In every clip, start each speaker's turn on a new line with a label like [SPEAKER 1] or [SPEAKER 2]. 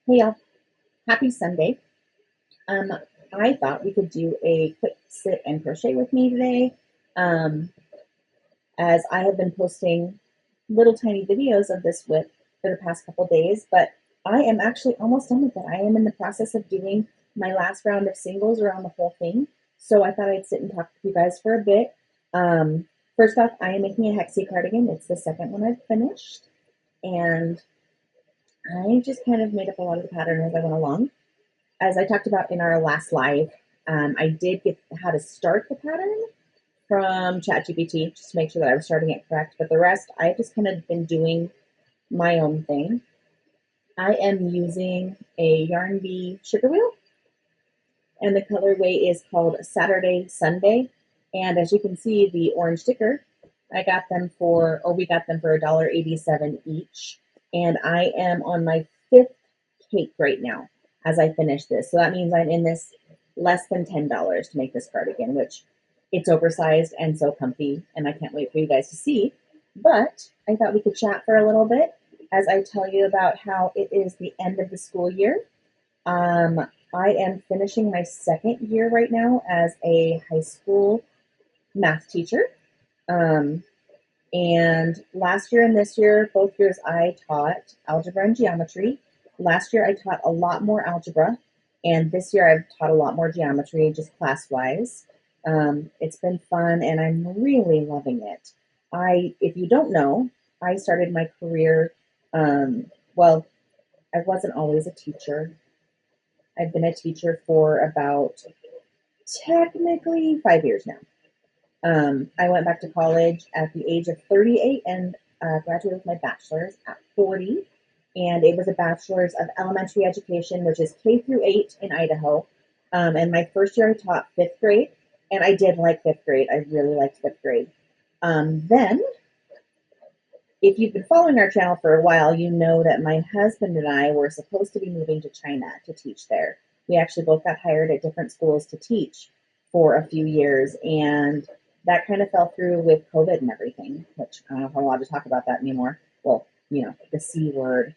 [SPEAKER 1] Hey y'all, happy Sunday. Um, I thought we could do a quick sit and crochet with me today, um, as I have been posting little tiny videos of this whip for the past couple days, but I am actually almost done with it. I am in the process of doing my last round of singles around the whole thing, so I thought I'd sit and talk with you guys for a bit. Um, First off, I am making a Hexie cardigan. It's the second one I've finished, and I just kind of made up a lot of the pattern as I went along. As I talked about in our last live, I did get how to start the pattern from ChatGPT just to make sure that I was starting it correct. But the rest, I've just kind of been doing my own thing. I am using a YarnBee Sugarwheel, and the colorway is called Saturday Sundae. And as you can see, the orange sticker, I got them for, or we got them for $1.87 each. And I am on my fifth cake right now as I finish this. So that means I'm in this less than $10 to make this cardigan, which it's oversized and so comfy, and I can't wait for you guys to see. But I thought we could chat for a little bit as I tell you about how it is the end of the school year. I am finishing my second year right now as a high school math teacher. Um, and last year and this year, both years, I taught algebra and geometry. Last year, I taught a lot more algebra, and this year, I've taught a lot more geometry, just class-wise. It's been fun, and I'm really loving it. If you don't know, I started my career, well, I wasn't always a teacher. I've been a teacher for about technically 5 years now. I went back to college at the age of 38 and graduated with my bachelor's at 40. And it was a bachelor's of elementary education, which is K through 8 in Idaho. And my first year I taught fifth grade, and I did like fifth grade. I really liked fifth grade. Then, if you've been following our channel for a while, you know that my husband and I were supposed to be moving to China to teach there. We actually both got hired at different schools to teach for a few years, and that kind of fell through with COVID and everything, which I don't know if I'm allowed to talk about that anymore. Well, the C word.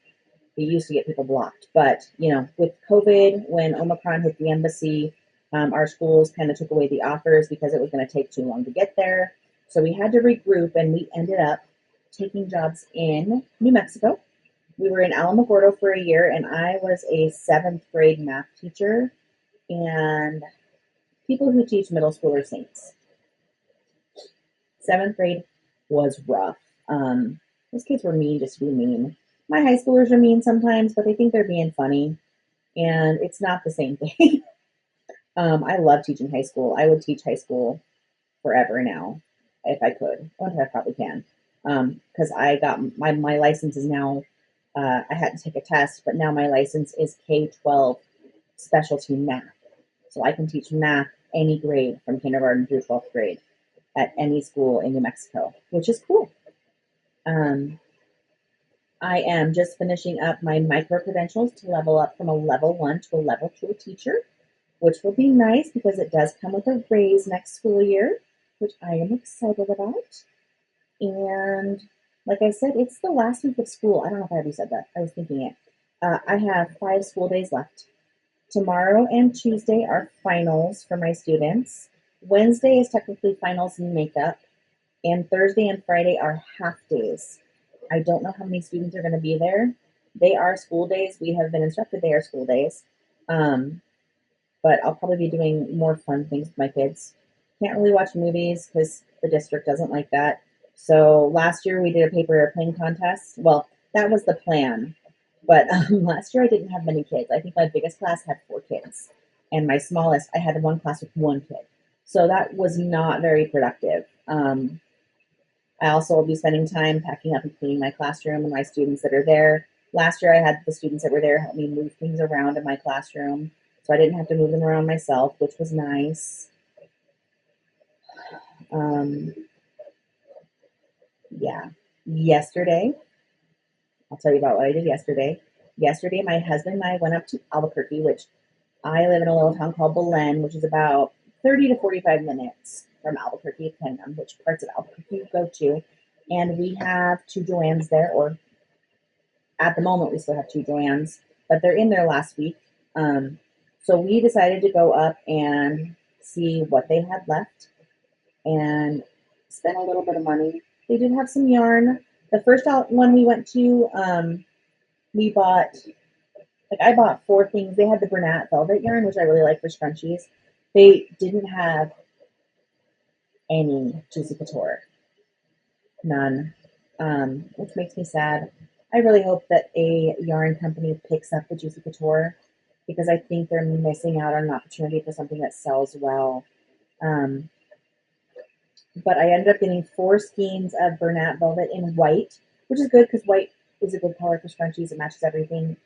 [SPEAKER 1] It used to get people blocked. But, with COVID, when Omicron hit the embassy, our schools kind of took away the offers because it was going to take too long to get there. So we had to regroup, and we ended up taking jobs in New Mexico. We were in Alamogordo for a year, and I was a seventh grade math teacher. And people who teach middle school are saints. Seventh grade was rough. Those kids were mean just to be mean. My high schoolers are mean sometimes, but they think they're being funny, and it's not the same thing. I love teaching high school. I would teach high school forever now if I could. I probably can, because I got my license is now. I had to take a test, but now my license is K-12 specialty math, so I can teach math any grade from kindergarten through 12th grade at any school in New Mexico, which is cool. I am just finishing up my micro credentials to level up from a level 1 to a level 2 teacher, which will be nice because it does come with a raise next school year, which I am excited about. And like I said, it's the last week of school. I don't know if I already said that. I was thinking it. I have 5 school days left. Tomorrow and Tuesday are finals for my students. Wednesday is technically finals and makeup, and Thursday and Friday are half days. I don't know how many students are going to be there. They are school days. We have been instructed they are school days, but I'll probably be doing more fun things with my kids. Can't really watch movies because the district doesn't like that. So last year we did a paper airplane contest. Well, that was the plan, but last year I didn't have many kids. I think my biggest class had 4 kids, and my smallest, I had one class with 1 kid. So that was not very productive. I also will be spending time packing up and cleaning my classroom and my students that are there. Last year I had the students that were there help me move things around in my classroom, so I didn't have to move them around myself, which was nice. Yeah. Yesterday, I'll tell you about what I did yesterday. Yesterday, my husband and I went up to Albuquerque, which I live in a little town called Belen, which is about 30 to 45 minutes from Albuquerque, depending on which parts of Albuquerque you go to. And we have 2 Joannes there, or at the moment we still have 2 Joannes. but they're in their last week. So we decided to go up and see what they had left and spend a little bit of money. They did have some yarn. The first one we went to, we bought, like I bought 4 things. They had the Bernat velvet yarn, which I really like for scrunchies. They didn't have any Juicy Couture. None. Which makes me sad. I really hope that a yarn company picks up the Juicy Couture because I think they're missing out on an opportunity for something that sells well. But I ended up getting 4 skeins of Bernat velvet in white, which is good because white is a good color for scrunchies. It matches everything.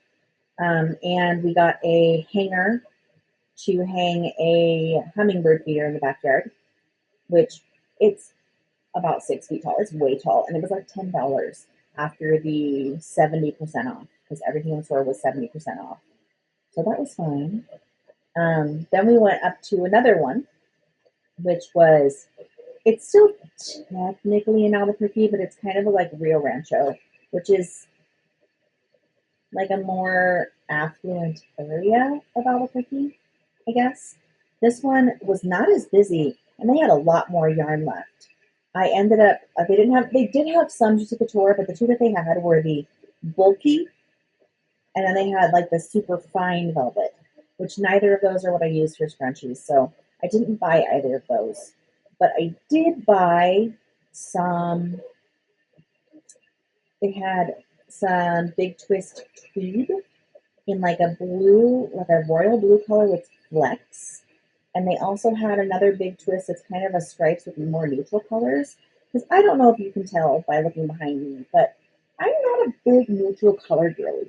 [SPEAKER 1] And we got a hanger to hang a hummingbird feeder in the backyard, which it's about 6 feet tall. It's way tall, and it was like $10 after the 70% off because everything in the store was 70% off. So that was fine. Then we went up to another one, which was, it's still technically in Albuquerque, but it's kind of like Rio Rancho, which is like a more affluent area of Albuquerque, I guess. This one was not as busy, and they had a lot more yarn left. I ended up, they did have some Juicy Couture, but the 2 that they had were the bulky, and then they had like the super fine velvet, which neither of those are what I use for scrunchies, so I didn't buy either of those. But I did buy some, they had some big twist tweed in like a blue, like a royal blue color with flecks. And they also had another big twist that's kind of a stripes with more neutral colors. Because I don't know if you can tell by looking behind me, but I'm not a big neutral color girly.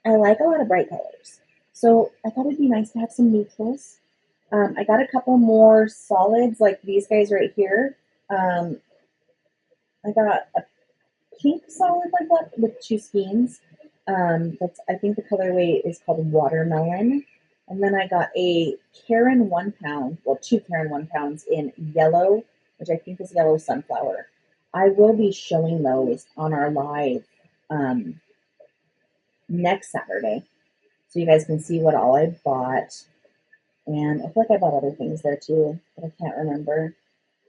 [SPEAKER 1] I like a lot of bright colors. So I thought it'd be nice to have some neutrals. I got a couple more solids like these guys right here. I got a pink solid like that with 2 skeins. That's, I think the colorway is called Watermelon. And then I got a Karen 1 pound, well, 2 Karen 1 pounds in yellow, which I think is yellow sunflower. I will be showing those on our live next Saturday, so you guys can see what all I bought. And I feel like I bought other things there too, but I can't remember.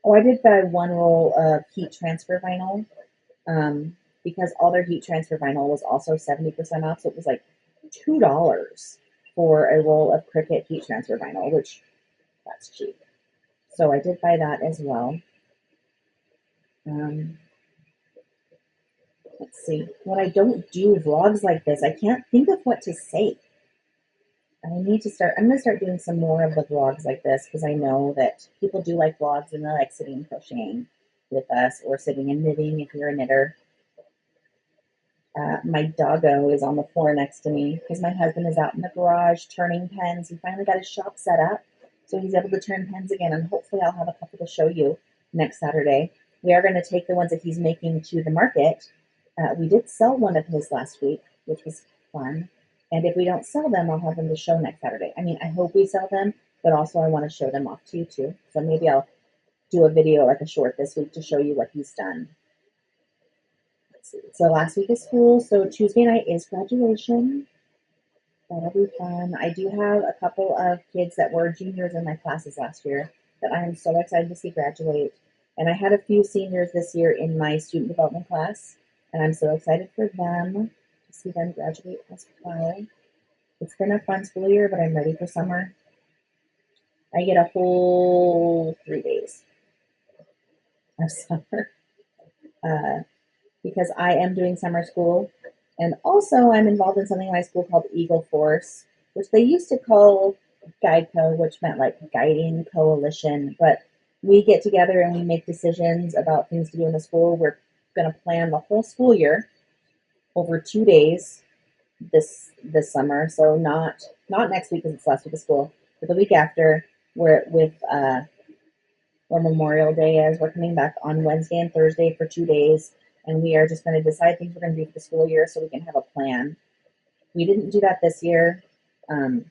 [SPEAKER 1] Oh, I did buy 1 roll of heat transfer vinyl because all their heat transfer vinyl was also 70% off, so it was like $2 for a roll of Cricut heat transfer vinyl, which that's cheap. So I did buy that as well. Let's see. When I don't do vlogs like this, I can't think of what to say. I'm going to start doing some more of the vlogs like this because I know that people do like vlogs and they like sitting and crocheting with us or sitting and knitting if you're a knitter. My doggo is on the floor next to me because my husband is out in the garage turning pens. He finally got his shop set up, so he's able to turn pens again, and hopefully I'll have a couple to show you next Saturday. We are going to take the ones that he's making to the market. We did sell one of his last week, which was fun. And if we don't sell them, I'll have them to show next Saturday. I mean, I hope we sell them, but also I want to show them off to you too. So maybe I'll do a video, like a short this week, to show you what he's done. Let's see. So last week is school, so Tuesday night is graduation. That'll be fun. I do have a couple of kids that were juniors in my classes last year that I am so excited to see graduate. And I had a few seniors this year in my student development class, and I'm so excited for them to see them graduate as well. It's been a fun school year, but I'm ready for summer. I get a whole 3 days of summer because I am doing summer school. And also I'm involved in something in my school called Eagle Force, which they used to call GuideCo, which meant like guiding coalition. But we get together and we make decisions about things to do in the school. We're going to plan the whole school year over 2 days this summer. So not next week because it's last week of school, but the week after, where Memorial Day is. We're coming back on Wednesday and Thursday for 2 days, and we are just going to decide things we're going to do for the school year so we can have a plan. We didn't do that this year, and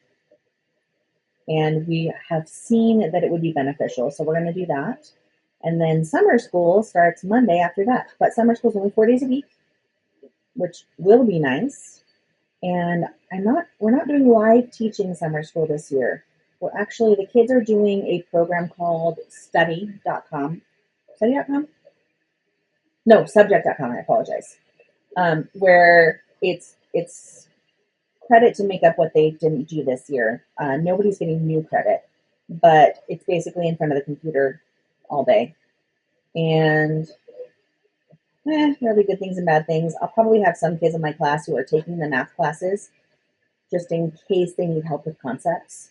[SPEAKER 1] we have seen that it would be beneficial, so we're going to do that. And then summer school starts Monday after that, but summer school is only 4 days a week, which will be nice. And we're not doing live teaching summer school this year. We're actually, the kids are doing a program called study.com. Study.com? No, subject.com, I apologize. Where it's credit to make up what they didn't do this year. Nobody's getting new credit, but it's basically in front of the computer all day. And there'll be good things and bad things. I'll probably have some kids in my class who are taking the math classes just in case they need help with concepts.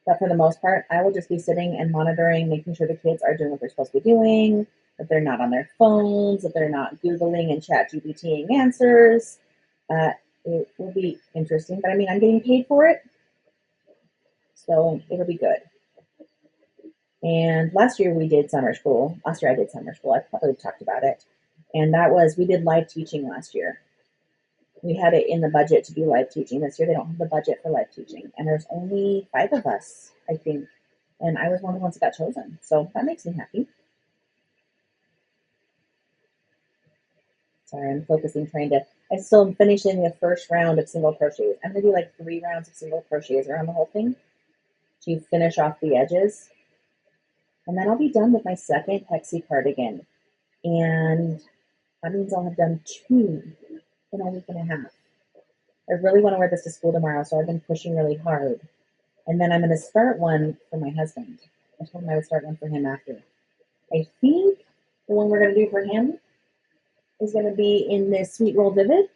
[SPEAKER 1] But for the most part, I will just be sitting and monitoring, making sure the kids are doing what they're supposed to be doing, that they're not on their phones, that they're not Googling and ChatGPTing answers. It will be interesting, but I mean, I'm getting paid for it, so it'll be good. And last year we did summer school. Last year I did summer school. I probably talked about it. And that was, we did live teaching last year. We had it in the budget to do live teaching. This year they don't have the budget for live teaching. And there's only 5 of us, I think. And I was one of the ones that got chosen. So that makes me happy. Sorry, I'm focusing, I still am finishing the first round of single crochets. I'm going to do like 3 rounds of single crochets around the whole thing to finish off the edges. And then I'll be done with my second hexie cardigan. And that means I'll have done 2 in a week and a half. I really want to wear this to school tomorrow, so I've been pushing really hard. And then I'm going to start one for my husband. I told him I would start one for him after. I think the one we're going to do for him is going to be in this Sweet Roll Vivid.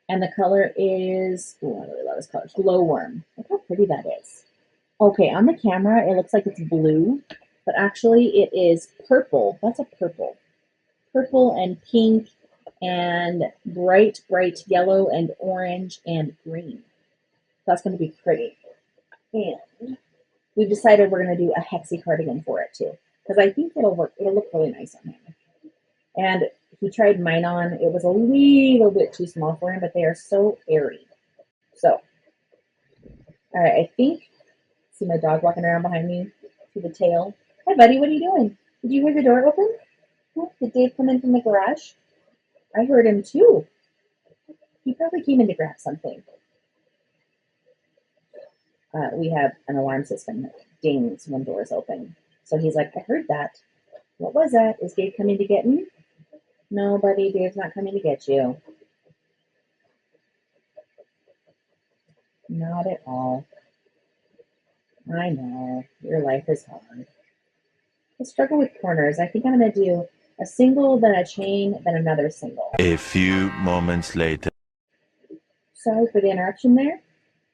[SPEAKER 1] And the color is, I really love this color, Glowworm. Look how pretty that is. Okay, on the camera, it looks like it's blue, but actually it is purple. That's a purple. Purple and pink and bright, bright yellow and orange and green. That's going to be pretty. And we've decided we're going to do a hexie cardigan for it too, because I think it'll work. It'll look really nice on him. And he tried mine on. It was a little bit too small for him, but they are so airy. So, all right, I think, see my dog walking around behind me to the tail. Hi, buddy, what are you doing? Did you hear the door open? Did Dave come in from the garage? I heard him too. He probably came in to grab something. We have an alarm system that dings when doors open. So he's like, I heard that. What was that? Is Dave coming to get me? No, buddy, Dave's not coming to get you. Not at all. I know, your life is hard. I struggle with corners. I think I'm going to do a single, then a chain, then another single.
[SPEAKER 2] A few moments later.
[SPEAKER 1] Sorry for the interruption there.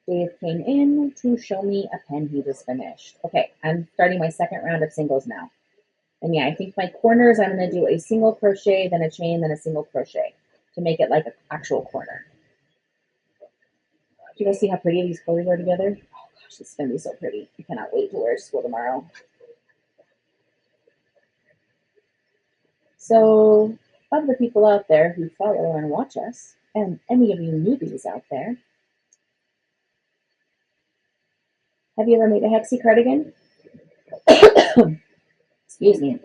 [SPEAKER 1] Dave came in to show me a pen he just finished. Okay, I'm starting my second round of singles now. And yeah, I think my corners, I'm going to do a single crochet, then a chain, then a single crochet to make it like an actual corner. Do you guys see how pretty these colors are together? Oh gosh, this is going to be so pretty. I cannot wait to wear to school tomorrow. So, of the people out there who follow and watch us, and any of you newbies out there, have you ever made a hexie cardigan? Excuse me.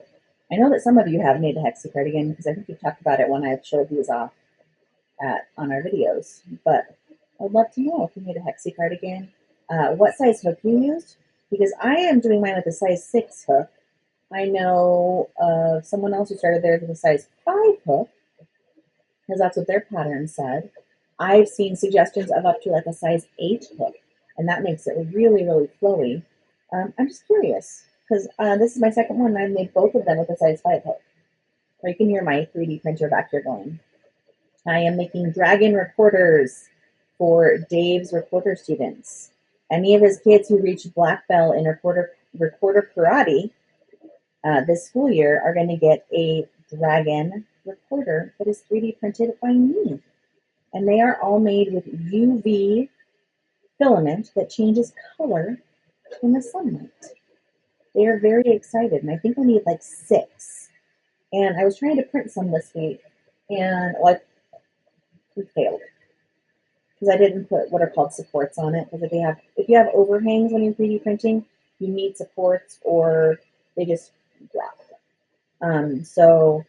[SPEAKER 1] I know that some of you have made a hexie cardigan because I think you've talked about it when I've showed these off on our videos. But I'd love to know if you made a hexie cardigan, what size hook you used, because I am doing mine with a size 6 hook. I know of someone else who started theirs with a size 5 hook, because that's what their pattern said. I've seen suggestions of up to like a size 8 hook, and that makes it really, really flowy. I'm just curious, because this is my second one, and I've made both of them with a size 5 hook. Or you can hear my 3D printer back here going. I am making dragon recorders for Dave's recorder students. Any of his kids who reach black belt in recorder karate this school year are going to get a dragon recorder that is 3D printed by me. And they are all made with UV filament that changes color in the sunlight. They are very excited, and I think I need like 6. And I was trying to print some this week, and we failed because I didn't put what are called supports on it. Because if you have overhangs when you're 3D printing, you need supports, or they just drop. So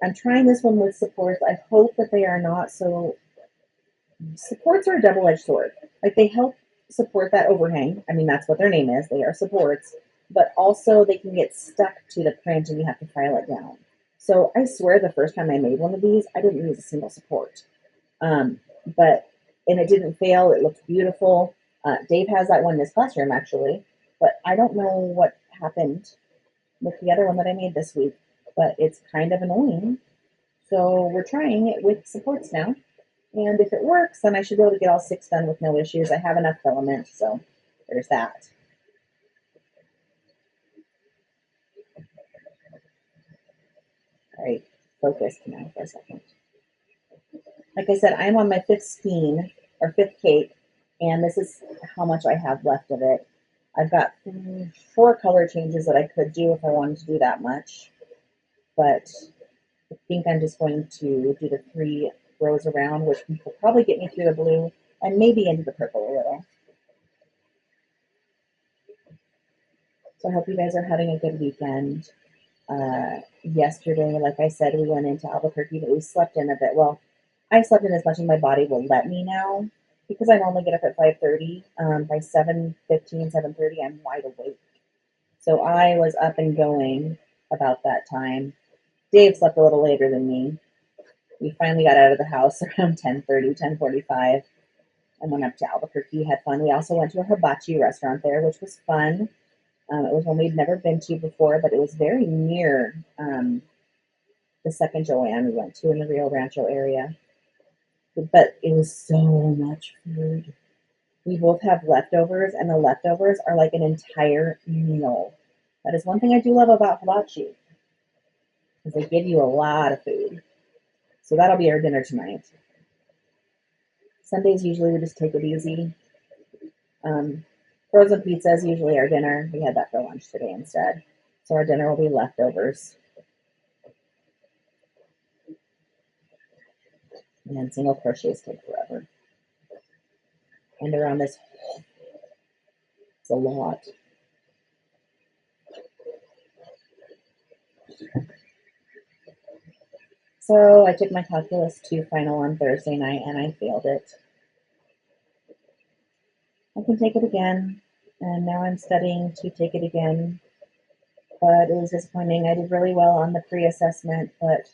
[SPEAKER 1] I'm trying this one with supports. I hope that they are not so Supports are a double-edged sword. Like they help support that overhang. I mean, that's what their name is. They are supports, but also they can get stuck to the print and you have to file it down. So I swear the first time I made one of these, I didn't use a single support. Um, but and it didn't fail. It looked beautiful. Dave has that one in his classroom actually, but I don't know what happened with the other one that I made this week. But it's kind of annoying. So we're trying it with supports now. And if it works, then I should be able to get all 6 done with no issues. I have enough filament, so there's that. All right, focus now for a second. Like I said, I'm on my 5th skein, or 5th cake, and this is how much I have left of it. I've got 4 color changes that I could do if I wanted to do that much, but I think I'm just going to do the 3 rows around, which will probably get me through the blue and maybe into the purple a little. So I hope you guys are having a good weekend. Yesterday, like I said, we went into Albuquerque, but we slept in a bit. Well, I slept in as much as my body will let me now because I normally get up at 5:30. By 7:15, 7:30, I'm wide awake. So I was up and going about that time. Dave slept a little later than me. We finally got out of the house around 10:30, 10:45, and went up to Albuquerque, had fun. We also went to a hibachi restaurant there, which was fun. It was one we'd never been to before, but it was very near the second Joanne we went to in the Rio Rancho area. But it was so much food. We both have leftovers, and the leftovers are like an entire meal. That is one thing I do love about hibachi, is they give you a lot of food. So that'll be our dinner tonight. Sundays usually we just take it easy. Frozen pizza is usually our dinner. We had that for lunch today instead. So our dinner will be leftovers. And single crochets take forever. And around this, it's a lot. So I took my Calculus 2 final on Thursday night and I failed it. I can take it again, and now I'm studying to take it again, but it was disappointing. I did really well on the pre-assessment, but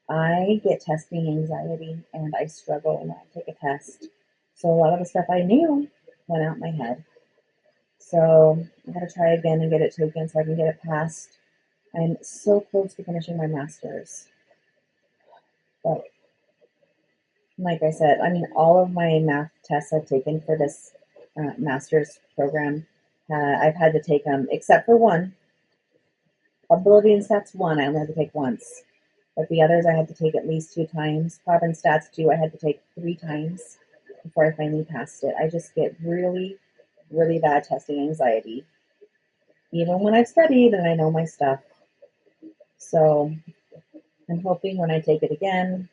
[SPEAKER 1] I get testing anxiety and I struggle when I take a test. So a lot of the stuff I knew went out my head. So I gotta try again and get it taken so I can get it passed. I'm so close to finishing my master's. But like I said, I mean, all of my math tests I've taken for this master's program, I've had to take them, except for one. Probability and stats 1, I only had to take once. But the others I had to take at least 2 times. Prob and stats 2, I had to take 3 times before I finally passed it. I just get really, really bad testing anxiety, even when I've studied and I know my stuff. So I'm hoping when I take it again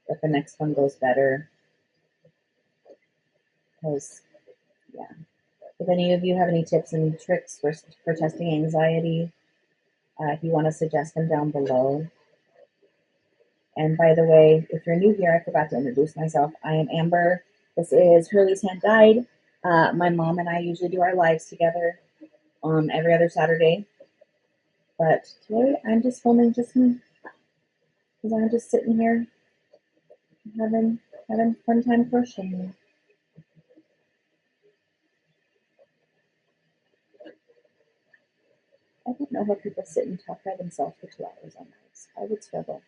[SPEAKER 1] that the next one goes better. Because, yeah. If any of you have any tips and tricks for testing anxiety, if you want to suggest them down below. And by the way, if you're new here, I forgot to introduce myself. I am Amber. This is Hurley's Hand Guide. My mom and I usually do our lives together every other Saturday. But today I'm just filming just me. Because I'm just sitting here having a fun time crocheting. I don't know how people sit and talk by themselves for 2 hours on nights. I would struggle.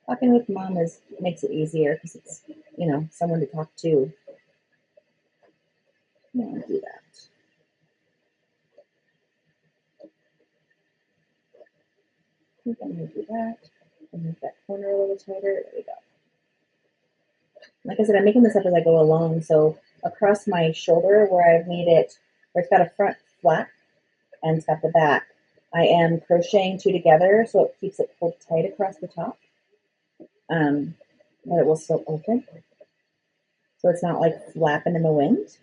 [SPEAKER 1] Talking with mom makes it easier because it's, someone to talk to. I'm going to do that. I think I'm going to do that. And make that corner a little tighter. There we go. Like I said, I'm making this up as I go along. So across my shoulder where I've made it, where it's got a front flap and it's got the back, I am crocheting 2 together so it keeps it pulled tight across the top. But it will still open. So it's not like flapping in the wind.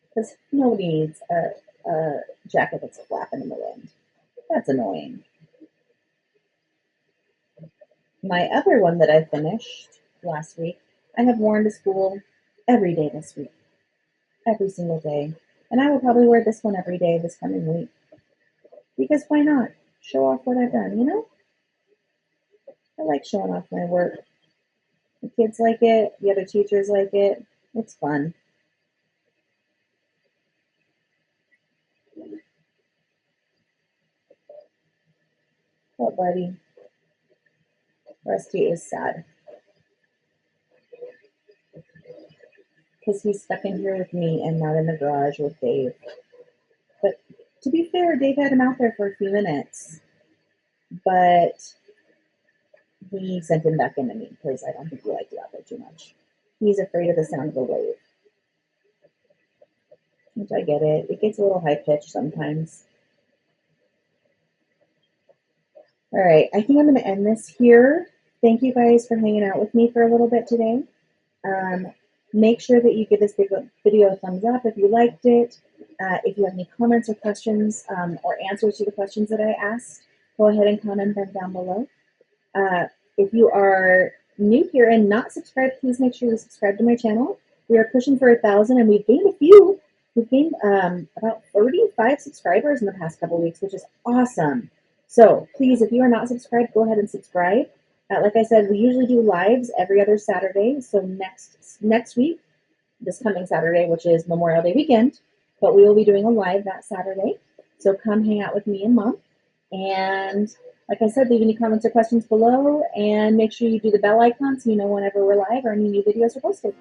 [SPEAKER 1] Because nobody needs a jacket that's flapping in the wind. That's annoying. My other one that I finished last week, I have worn to school every day this week, every single day. And I will probably wear this one every day this coming week. Because why not? Show off what I've done, you know? I like showing off my work. The kids like it, the other teachers like it. It's fun. What, buddy? Rusty is sad because he's stuck in here with me and not in the garage with Dave. But to be fair, Dave had him out there for a few minutes, but we sent him back into me because I don't think he liked it out there too much. He's afraid of the sound of the wave, which I get it. It gets a little high pitched sometimes. All right, I think I'm going to end this here. Thank you guys for hanging out with me for a little bit today. Make sure that you give this video a thumbs up if you liked it. If you have any comments or questions or answers to the questions that I asked, go ahead and comment them down below. If you are new here and not subscribed, please make sure you subscribe to my channel. We are pushing for 1,000 and we've gained a few. We've gained about 35 subscribers in the past couple weeks, which is awesome. So please, if you are not subscribed, go ahead and subscribe. Like I said, we usually do lives every other Saturday. So next week, this coming Saturday, which is Memorial Day weekend, but we will be doing a live that Saturday. So come hang out with me and Mom. And like I said, leave any comments or questions below, and make sure you do the bell icon so you know whenever we're live or any new videos are posted.